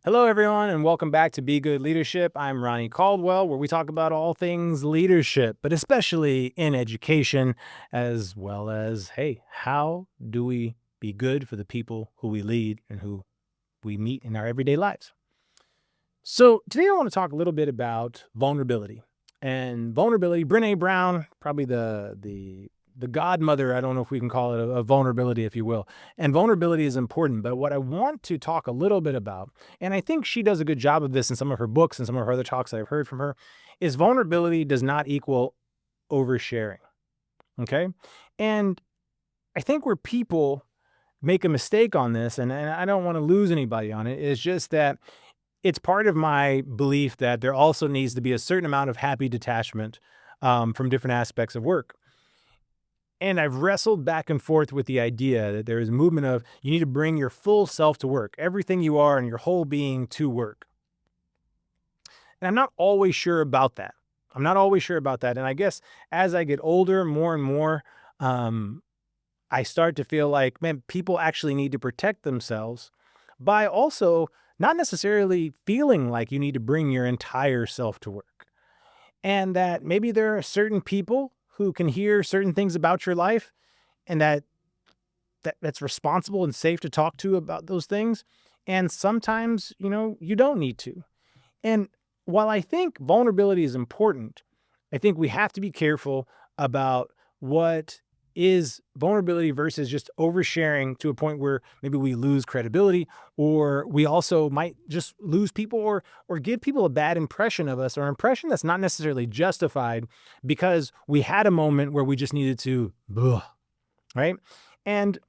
Hello, everyone, and welcome back to Be Good Leadership. I'm Ronnie Caldwell, where we talk about all things leadership, but especially in education, as well as, hey, how do we be good for the people who we lead and who we meet in our everyday lives? So, today I want to talk a little bit about vulnerability. And vulnerability, Brene Brown, probably the godmother, I don't know if we can call it a vulnerability, if you will. And vulnerability is important. But what I want to talk a little bit about, and I think she does a good job of this in some of her books and some of her other talks that I've heard from her, is vulnerability does not equal oversharing. Okay. And I think where people make a mistake on this, and I don't want to lose anybody on it, is just that it's part of my belief that there also needs to be a certain amount of happy detachment from different aspects of work. And I've wrestled back and forth with the idea that there is a movement of you need to bring your full self to work, everything you are and your whole being to work. And I'm not always sure about that. I'm not always sure about that. And I guess as I get older, more and more, um, I start to feel like, man, people actually need to protect themselves by also not necessarily feeling like you need to bring your entire self to work. And that maybe there are certain people who can hear certain things about your life and that's responsible and safe to talk to about those things. And sometimes, you don't need to. And while I think vulnerability is important, I think we have to be careful about what is vulnerability versus just oversharing to a point where maybe we lose credibility, or we also might just lose people, or give people a bad impression of us, or impression that's not necessarily justified because we had a moment where we just needed to right? And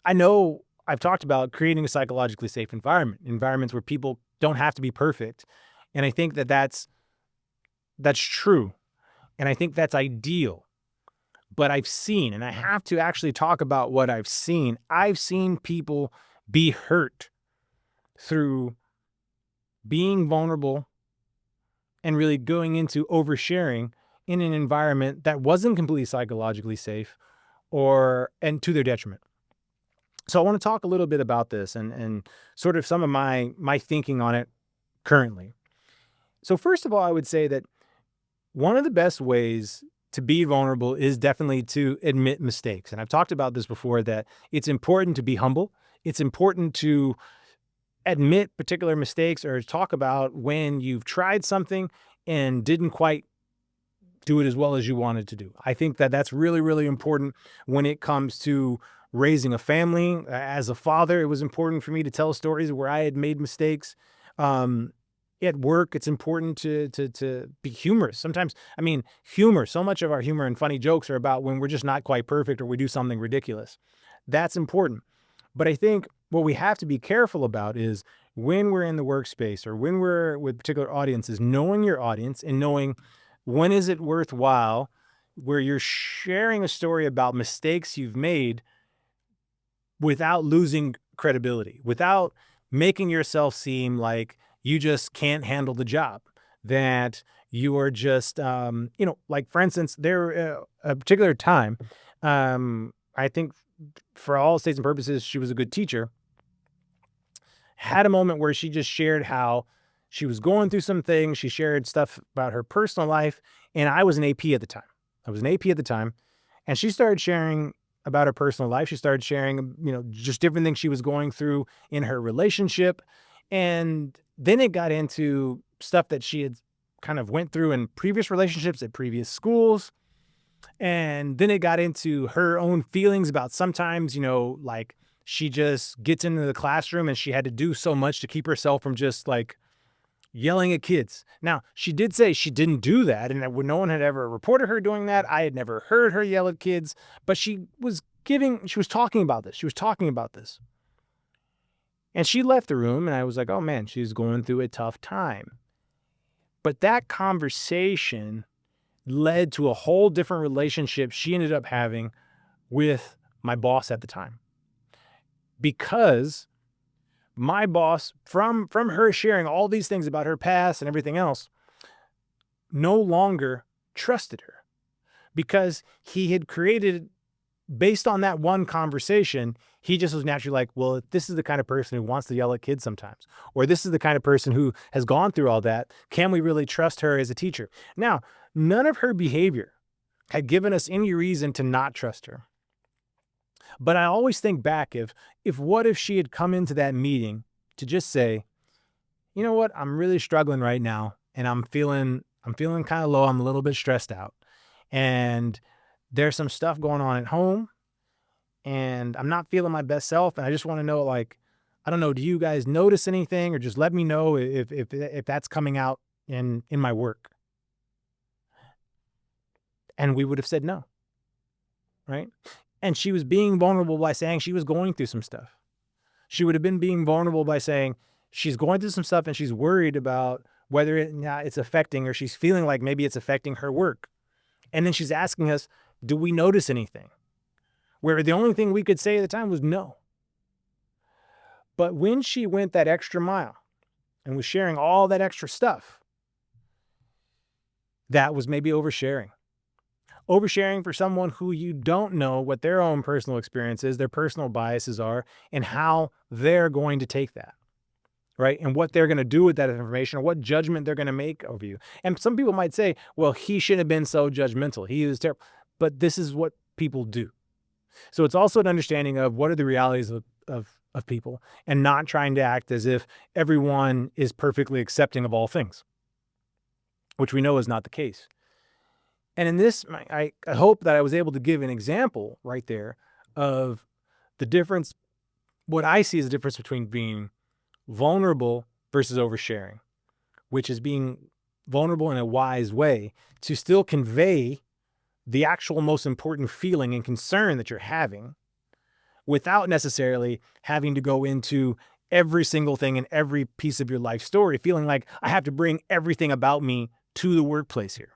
I know I've talked about creating a psychologically safe environment, environments where people don't have to be perfect. And I think that that's true. And I think that's ideal. But I've seen, and I have to actually talk about what I've seen. I've seen people be hurt through being vulnerable and really going into oversharing in an environment that wasn't completely psychologically safe or and to their detriment. So I want to talk a little bit about this and sort of some of my thinking on it currently. So first of all, I would say that one of the best ways to be vulnerable is definitely to admit mistakes. And I've talked about this before, that it's important to be humble. It's important to admit particular mistakes or talk about when you've tried something and didn't quite do it as well as you wanted to do. I think that that's really, really important when it comes to raising a family. As a father, it was important for me to tell stories where I had made mistakes. Um, at work, it's important to be humorous. Sometimes, I mean, humor. So much of our humor and funny jokes are about when we're just not quite perfect or we do something ridiculous. That's important. But I think what we have to be careful about is when we're in the workspace or when we're with particular audiences, knowing your audience and knowing when is it worthwhile where you're sharing a story about mistakes you've made without losing credibility, without making yourself seem like you just can't handle the job, that you are just, like for instance, there a particular time, I think for all states and purposes, she was a good teacher, had a moment where she just shared how she was going through some things. She shared stuff about her personal life. And I was an AP at the time. I was an AP at the time. And she started sharing about her personal life. She started sharing, just different things she was going through in her relationship. And then it got into stuff that she had kind of went through in previous relationships at previous schools. And then it got into her own feelings about sometimes, like she just gets into the classroom and she had to do so much to keep herself from just like yelling at kids. Now, she did say she didn't do that and that no one had ever reported her doing that. I had never heard her yell at kids, but she was talking about this. She was talking about this. And she left the room and I was like, oh man, she's going through a tough time. But that conversation led to a whole different relationship she ended up having with my boss at the time, because my boss, from her sharing all these things about her past and everything else, no longer trusted her because he had created based on that one conversation, he just was naturally like, well, if this is the kind of person who wants to yell at kids sometimes, or this is the kind of person who has gone through all that, can we really trust her as a teacher? Now, none of her behavior had given us any reason to not trust her. But I always think back, if what if she had come into that meeting to just say, you know what, I'm really struggling right now and I'm feeling kind of low, I'm a little bit stressed out. And there's some stuff going on at home and I'm not feeling my best self. And I just want to know, like, I don't know, do you guys notice anything, or just let me know if that's coming out in my work? And we would have said no, right? And she was being vulnerable by saying she was going through some stuff. She would have been being vulnerable by saying she's going through some stuff and she's worried about whether it's affecting, or she's feeling like maybe it's affecting her work. And then she's asking us, do we notice anything? Where the only thing we could say at the time was no. But when she went that extra mile and was sharing all that extra stuff, that was maybe oversharing. Oversharing for someone who you don't know what their own personal experiences, their personal biases are, and how they're going to take that, right? And what they're going to do with that information, or what judgment they're going to make over you. And some people might say, well, he shouldn't have been so judgmental. He was terrible. But this is what people do. So it's also an understanding of what are the realities of people, and not trying to act as if everyone is perfectly accepting of all things, which we know is not the case. And in this, I hope that I was able to give an example right there of the difference, what I see as the difference between being vulnerable versus oversharing, which is being vulnerable in a wise way to still convey the actual most important feeling and concern that you're having, without necessarily having to go into every single thing in every piece of your life story, feeling like I have to bring everything about me to the workplace here.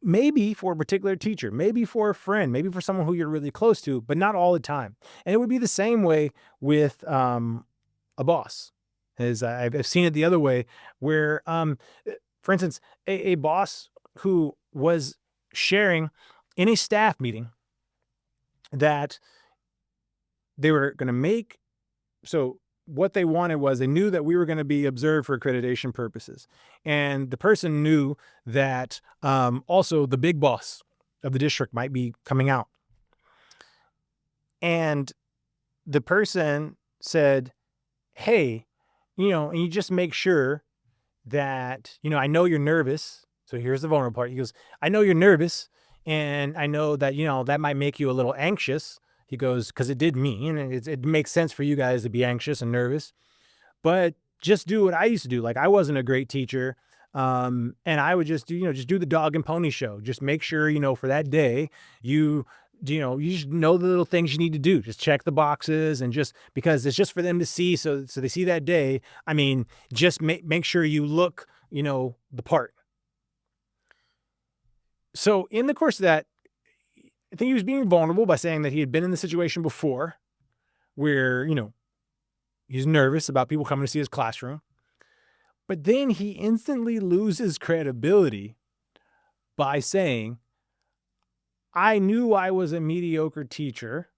Maybe for a particular teacher, maybe for a friend, maybe for someone who you're really close to, but not all the time. And it would be the same way with a boss. As I've seen it the other way, where, for instance, a boss who was sharing in a staff meeting that they were going to make, so what they wanted was, they knew that we were going to be observed for accreditation purposes. And the person knew that also the big boss of the district might be coming out. And the person said, hey, and you just make sure that, I know you're nervous. So here's the vulnerable part. He goes, I know you're nervous, and I know that, that might make you a little anxious. He goes, because it did me, and it makes sense for you guys to be anxious and nervous, but just do what I used to do. Like, I wasn't a great teacher. And I would just do the dog and pony show. Just make sure, for that day, you just know the little things you need to do. Just check the boxes, and just because it's just for them to see. So they see that day. I mean, just make sure you look, the part. So in the course of that, I think he was being vulnerable by saying that he had been in the situation before where, he's nervous about people coming to see his classroom. But then he instantly loses credibility by saying, I knew I was a mediocre teacher,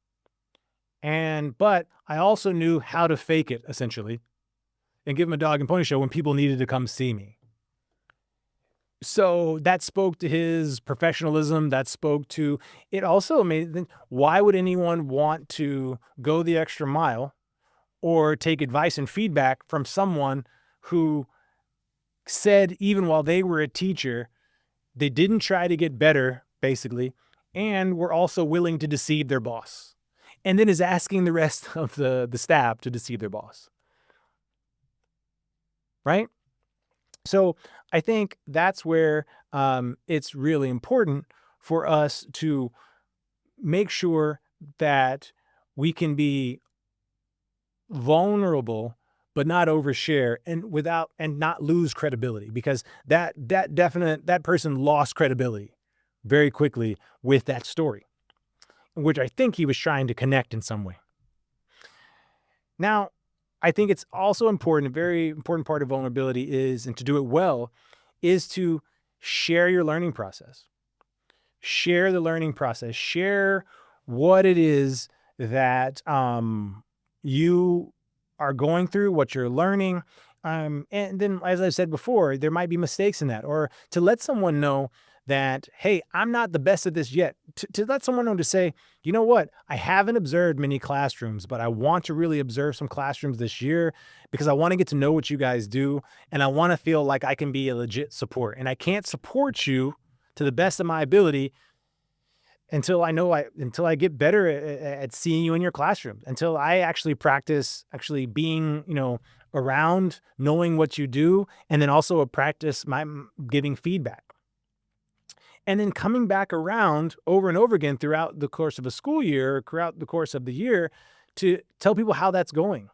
but I also knew how to fake it, essentially, and give him a dog and pony show when people needed to come see me. So that spoke to his professionalism. That spoke to, it also made, why would anyone want to go the extra mile or take advice and feedback from someone who said, even while they were a teacher, they didn't try to get better, basically, and were also willing to deceive their boss, and then is asking the rest of the staff to deceive their boss, right? So I think that's where it's really important for us to make sure that we can be vulnerable, but not overshare, and not lose credibility, because that person lost credibility very quickly with that story, which I think he was trying to connect in some way. Now, I think it's also important, a very important part of vulnerability is, and to do it well, is to share your learning process. Share the learning process. Share what it is that you are going through, what you're learning. And then, as I said before, there might be mistakes in that, or to let someone know that, hey, I'm not the best at this yet. To let someone know to say, you know what, I haven't observed many classrooms, but I want to really observe some classrooms this year because I want to get to know what you guys do. And I want to feel like I can be a legit support. And I can't support you to the best of my ability until I get better at seeing you in your classroom, until I actually practice actually being, around, knowing what you do, and then also a practice my giving feedback. And then coming back around over and over again throughout the course of a school year, or throughout the course of the year, to tell people how that's going,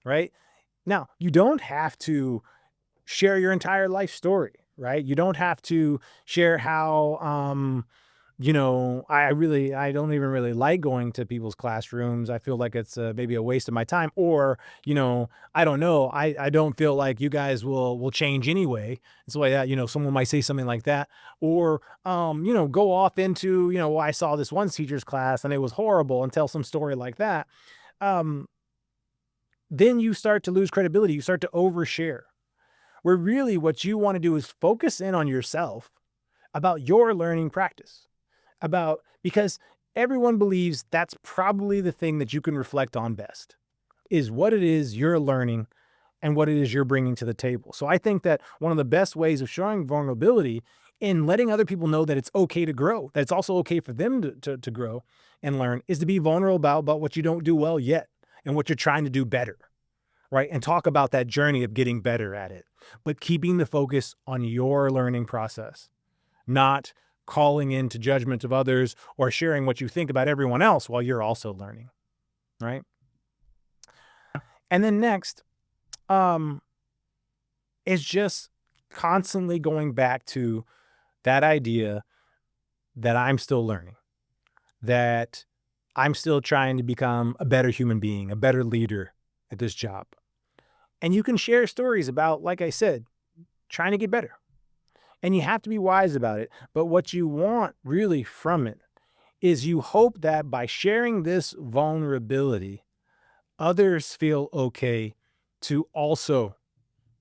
right? Now, you don't have to share your entire life story, right? You don't have to share how I don't even really like going to people's classrooms. I feel like it's maybe a waste of my time, or I don't know. I don't feel like you guys will change anyway. It's the way that someone might say something like that, or go off into well, I saw this one teacher's class and it was horrible, and tell some story like that. Um, then you start to lose credibility. You start to overshare. Where really what you want to do is focus in on yourself about your learning practice, about because everyone believes that's probably the thing that you can reflect on best is what it is you're learning and what it is you're bringing to the table. So I think that one of the best ways of showing vulnerability in letting other people know that it's okay to grow, that it's also okay for them to grow and learn, is to be vulnerable about what you don't do well yet and what you're trying to do better, right? And talk about that journey of getting better at it, but keeping the focus on your learning process, not calling into judgment of others or sharing what you think about everyone else while you're also learning, right? And then next, um, is just constantly going back to that idea that I'm still learning, that I'm still trying to become a better human being, a better leader at this job. And you can share stories about, like I said, trying to get better. And you have to be wise about it. But what you want really from it is you hope that by sharing this vulnerability, others feel okay to also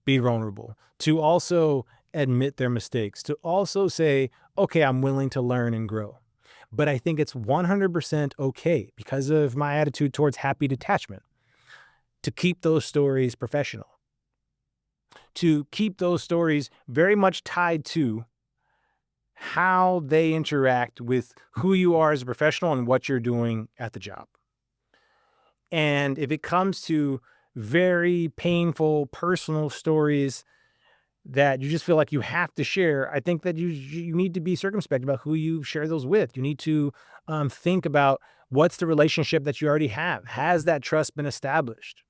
be vulnerable, to also admit their mistakes, to also say, okay, I'm willing to learn and grow. But I think it's 100% okay because of my attitude towards happy detachment to keep those stories professional, to keep those stories very much tied to how they interact with who you are as a professional and what you're doing at the job. And if it comes to very painful personal stories that you just feel like you have to share, I think that you need to be circumspect about who you share those with. You need to think about what's the relationship that you already have. Has that trust been established?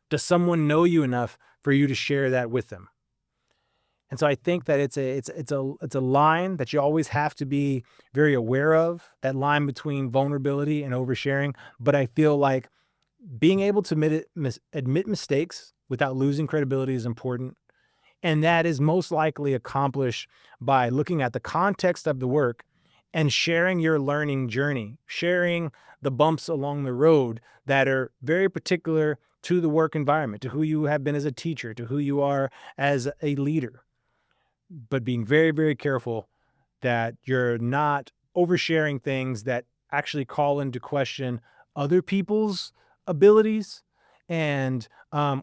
Does someone know you enough for you to share that with them? And so I think that it's a line that you always have to be very aware of, that line between vulnerability and oversharing. But I feel like being able to admit mistakes without losing credibility is important. And that is most likely accomplished by looking at the context of the work and sharing your learning journey, sharing the bumps along the road that are very particular to the work environment, to who you have been as a teacher, to who you are as a leader, but being very, very careful that you're not oversharing things that actually call into question other people's abilities and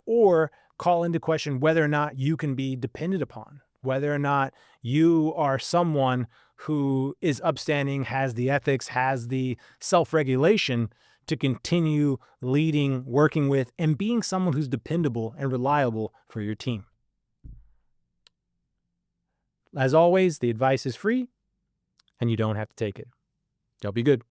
or call into question whether or not you can be depended upon, whether or not you are someone who is upstanding, has the ethics, has the self-regulation to continue leading, working with, and being someone who's dependable and reliable for your team. As always, the advice is free and you don't have to take it. Y'all be good.